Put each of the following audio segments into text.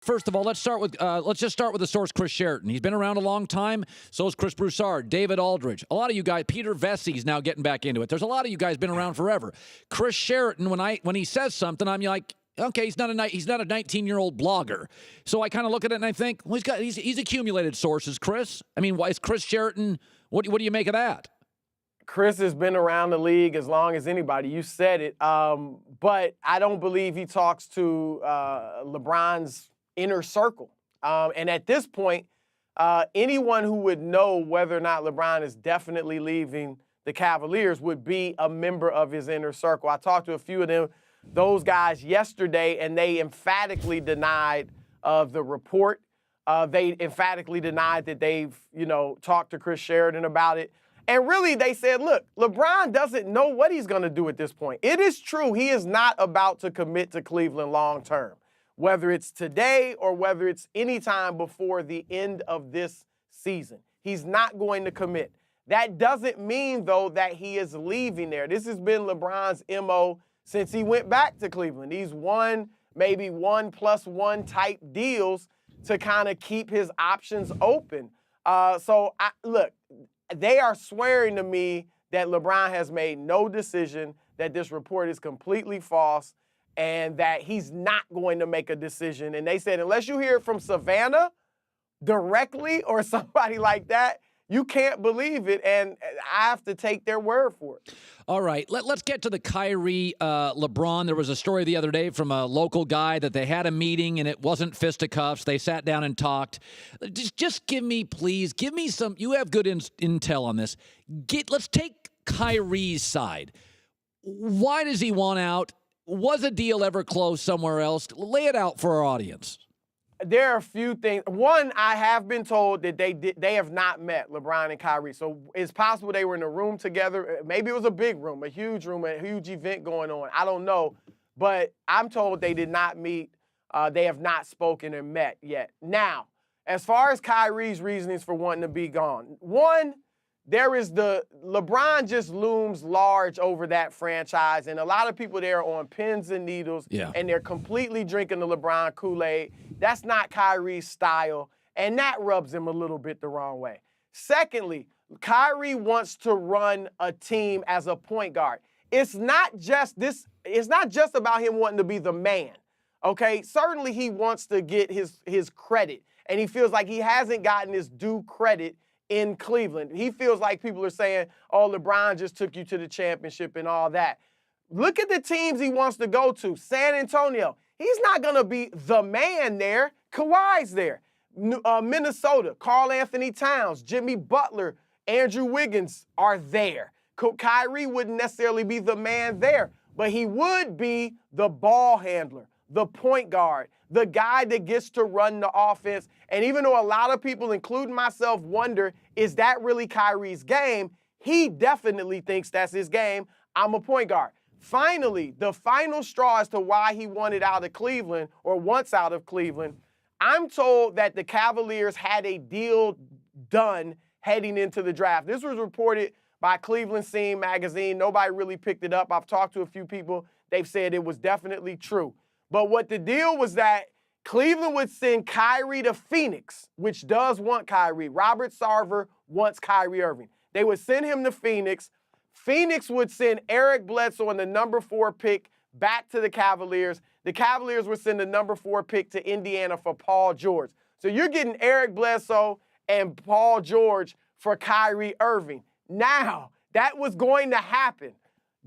First of all, let's just start with the source, Chris Sheraton. He's been around a long time. So is Chris Broussard, David Aldridge. A lot of you guys, Peter Vessi's now getting back into it. There's a lot of you guys been around forever. Chris Sheraton, when he says something, I'm like, okay, he's not a 19-year-old blogger. So I kind of look at it and I think, well, he's accumulated sources, Chris. I mean, why is Chris Sheraton? What do you make of that? Chris has been around the league as long as anybody. You said it. But I don't believe he talks to LeBron's inner circle. And at this point, anyone who would know whether or not LeBron is definitely leaving the Cavaliers would be a member of his inner circle. I talked to a few of those guys yesterday, and they emphatically denied the report. They emphatically denied that they've, talked to Chris Sheraton about it. And really, they said, look, LeBron doesn't know what he's going to do at this point. It is true he is not about to commit to Cleveland long term, whether it's today or whether it's any time before the end of this season. He's not going to commit. That doesn't mean, though, that he is leaving there. This has been LeBron's MO since he went back to Cleveland. He's won maybe 1+1 type deals to kind of keep his options open. Look, they are swearing to me that LeBron has made no decision, that this report is completely false, and that he's not going to make a decision. And they said, unless you hear it from Savannah directly or somebody like that, you can't believe it, and I have to take their word for it. All right, let's get to the Kyrie LeBron. There was a story the other day from a local guy that they had a meeting and it wasn't fisticuffs. They sat down and talked. Just give me some. You have good intel on this. Let's take Kyrie's side. Why does he want out? Was a deal ever closed somewhere else? Lay it out for our audience. There are a few things. One, I have been told that they have not met, LeBron and Kyrie. So it's possible they were in a room together. Maybe it was a big room, a huge event going on. I don't know. But I'm told they did not meet. They have not spoken or met yet. Now, as far as Kyrie's reasonings for wanting to be gone, one, there is LeBron just looms large over that franchise, and a lot of people there are on pins and needles, and they're completely drinking the LeBron Kool-Aid. That's not Kyrie's style, and that rubs him a little bit the wrong way. Secondly, Kyrie wants to run a team as a point guard. It's not just about him wanting to be the man, okay? Certainly he wants to get his credit, and he feels like he hasn't gotten his due credit in Cleveland. He feels like people are saying, oh, LeBron just took you to the championship and all that. Look at the teams he wants to go to. San Antonio. He's not going to be the man there. Kawhi's there. Minnesota, Karl Anthony Towns, Jimmy Butler, Andrew Wiggins are there. Kyrie wouldn't necessarily be the man there, but he would be the ball handler, the point guard, the guy that gets to run the offense. And even though a lot of people, including myself, wonder, is that really Kyrie's game? He definitely thinks that's his game. I'm a point guard. Finally, the final straw as to why he wanted out of Cleveland or wants out of Cleveland, I'm told that the Cavaliers had a deal done heading into the draft. This was reported by Cleveland Scene magazine. Nobody really picked it up. I've talked to a few people. They've said it was definitely true. But what the deal was that Cleveland would send Kyrie to Phoenix, which does want Kyrie. Robert Sarver wants Kyrie Irving. They would send him to Phoenix. Phoenix would send Eric Bledsoe and the number 4 pick back to the Cavaliers. The Cavaliers would send the number 4 pick to Indiana for Paul George. So you're getting Eric Bledsoe and Paul George for Kyrie Irving. Now, that was going to happen.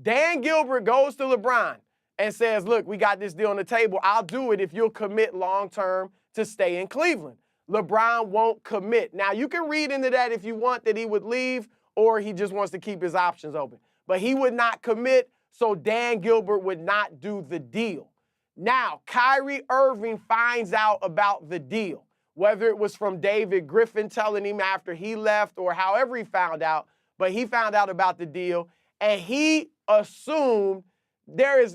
Dan Gilbert goes to LeBron and says, look, we got this deal on the table. I'll do it if you'll commit long-term to stay in Cleveland. LeBron won't commit. Now, you can read into that if you want that he would leave or he just wants to keep his options open. But he would not commit, so Dan Gilbert would not do the deal. Now, Kyrie Irving finds out about the deal, whether it was from David Griffin telling him after he left or however he found out, but he found out about the deal, and he assumed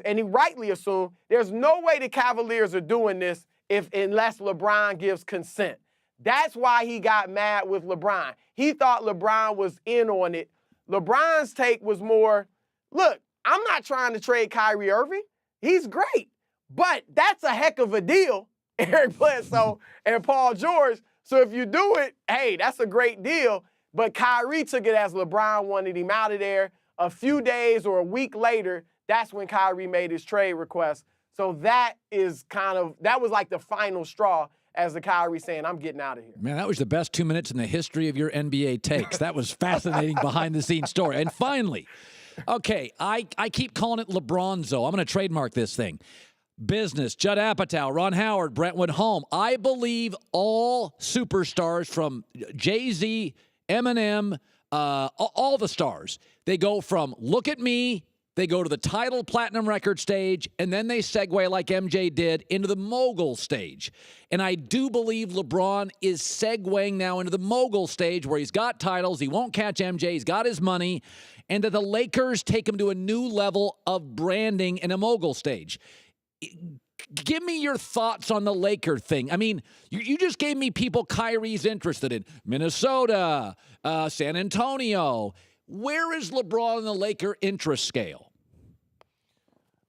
and he rightly assumed, there's no way the Cavaliers are doing this unless LeBron gives consent. That's why he got mad with LeBron. He thought LeBron was in on it. LeBron's take was more, look, I'm not trying to trade Kyrie Irving. He's great, but that's a heck of a deal. Eric Bledsoe and Paul George. So if you do it, hey, that's a great deal. But Kyrie took it as LeBron wanted him out of there. A few days or a week later, that's when Kyrie made his trade request. So that was like the final straw as the Kyrie saying, I'm getting out of here. Man, that was the best 2 minutes in the history of your NBA takes. That was fascinating behind-the-scenes story. And finally, okay, I keep calling it LeBronzo. I'm going to trademark this thing. Business, Judd Apatow, Ron Howard, Brentwood Home. I believe all superstars from Jay-Z, Eminem, all the stars, they go from look at me, they go to the title platinum record stage, and then they segue like MJ did into the mogul stage. And I do believe LeBron is segueing now into the mogul stage where he's got titles, he won't catch MJ, he's got his money, and that the Lakers take him to a new level of branding in a mogul stage. Give me your thoughts on the Laker thing. I mean, you just gave me people Kyrie's interested in. Minnesota, San Antonio. Where is LeBron on the Laker interest scale?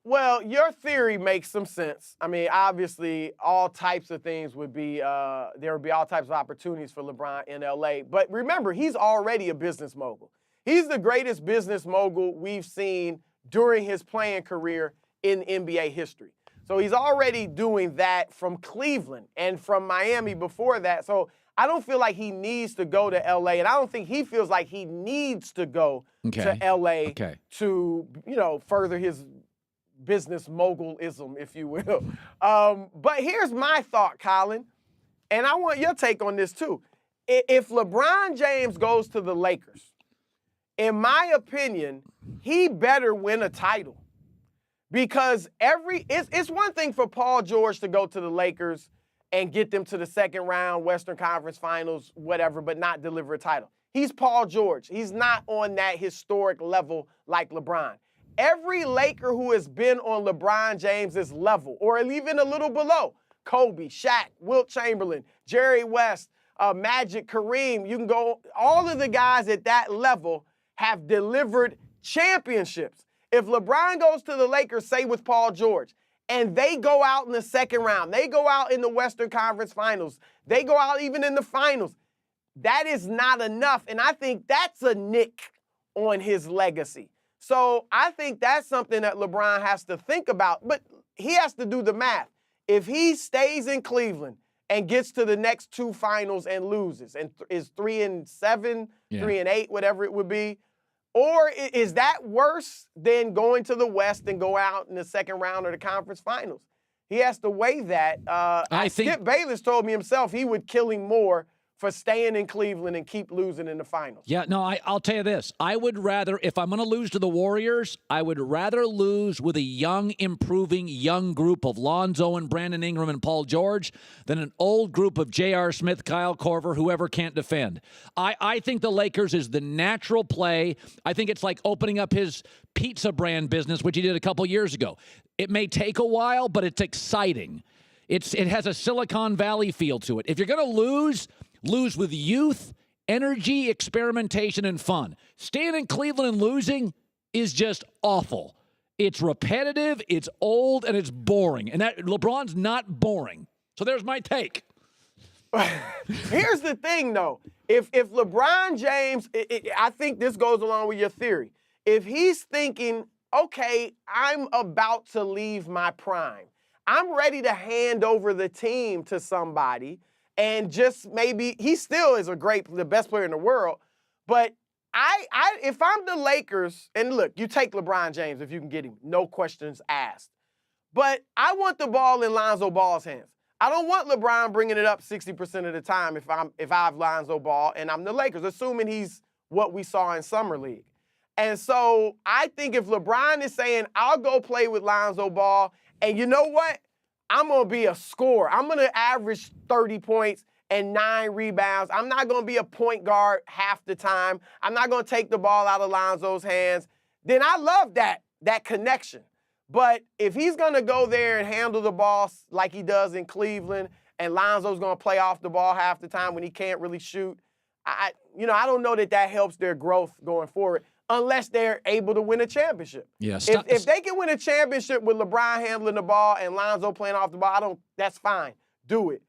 Well, your theory makes some sense. I mean, obviously, all types of things would be, there would be all types of opportunities for LeBron in LA. But remember, he's already a business mogul. He's the greatest business mogul we've seen during his playing career in NBA history. So he's already doing that from Cleveland and from Miami before that. So I don't feel like he needs to go to LA, and I don't think he feels like he needs to go to LA to, further his business mogulism, if you will. But here's my thought, Colin, and I want your take on this too. If LeBron James goes to the Lakers, in my opinion, he better win a title. Because it's one thing for Paul George to go to the Lakers and get them to the second round, Western Conference Finals, whatever, but not deliver a title. He's Paul George. He's not on that historic level like LeBron. Every Laker who has been on LeBron James's level, or even a little below, Kobe, Shaq, Wilt Chamberlain, Jerry West, Magic, Kareem, you can go, all of the guys at that level have delivered championships. If LeBron goes to the Lakers, say with Paul George, and they go out in the second round, they go out in the Western Conference Finals, they go out even in the finals, that is not enough. And I think that's a nick on his legacy. So I think that's something that LeBron has to think about. But he has to do the math. If he stays in Cleveland and gets to the next two finals and loses, and is 3-7, 3-8, whatever it would be, or is that worse than going to the West and go out in the second round of the conference finals? He has to weigh that. Skip Bayless told me himself he would kill him more for staying in Cleveland and keep losing in the finals. Yeah, no, I'll tell you this. I would rather, if I'm going to lose to the Warriors, I would rather lose with a young, improving young group of Lonzo and Brandon Ingram and Paul George than an old group of J.R. Smith, Kyle Korver, whoever can't defend. I think the Lakers is the natural play. I think it's like opening up his pizza brand business, which he did a couple years ago. It may take a while, but it's exciting. It has a Silicon Valley feel to it. If you're going to lose with youth, energy, experimentation, and fun. Staying in Cleveland and losing is just awful. It's repetitive, it's old, and it's boring. And that LeBron's not boring. So there's my take. Here's the thing, though. If LeBron James, I think this goes along with your theory. If he's thinking, okay, I'm about to leave my prime. I'm ready to hand over the team to somebody. And just maybe, he still is the best player in the world. But if I'm the Lakers, and look, you take LeBron James if you can get him, no questions asked. But I want the ball in Lonzo Ball's hands. I don't want LeBron bringing it up 60% of the time if I have Lonzo Ball and I'm the Lakers, assuming he's what we saw in Summer League. And so I think if LeBron is saying, I'll go play with Lonzo Ball, and you know what? I'm going to be a scorer. I'm going to average 30 points and 9 rebounds. I'm not going to be a point guard half the time. I'm not going to take the ball out of Lonzo's hands. Then I love that connection. But if he's going to go there and handle the ball like he does in Cleveland, and Lonzo's going to play off the ball half the time when he can't really shoot, I don't know that helps their growth going forward. Unless they're able to win a championship. Yes. If they can win a championship with LeBron handling the ball and Lonzo playing off the ball, that's fine. do it.